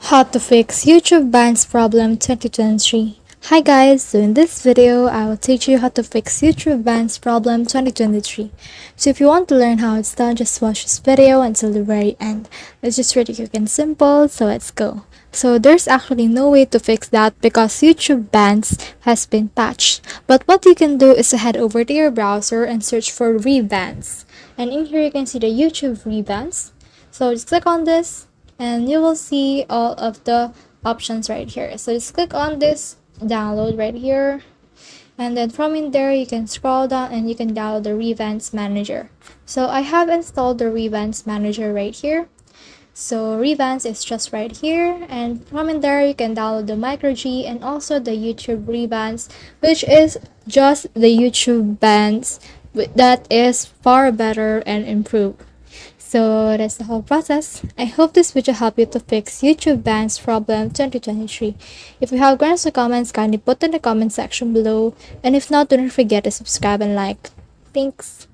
How to fix YouTube Vanced problem 2023. Hi guys, so in this video, I will teach you how to fix YouTube Vanced problem 2023. So if you want to learn how it's done, just watch this video until the very end. It's just really quick and simple, so let's go. So there's actually no way to fix that because YouTube Vanced has been patched. But what you can do is to head over to your browser and search for Revanced. And in here you can see the YouTube Revanced. So just click on this and you will see all of the options right here. So just click on this download right here, and then from in there you can scroll down and you can download the Revanced Manager. So I have installed the Revanced Manager right here. So Revanced is just right here, and from in there you can download the micro G and also the YouTube Revanced, which is just the YouTube Vanced that is far better and improved. So that's the whole process. I hope this video helped you to fix YouTube Vanced problem 2023. If you have questions or comments, kindly put in the comment section below. And if not, don't forget to subscribe and like. Thanks.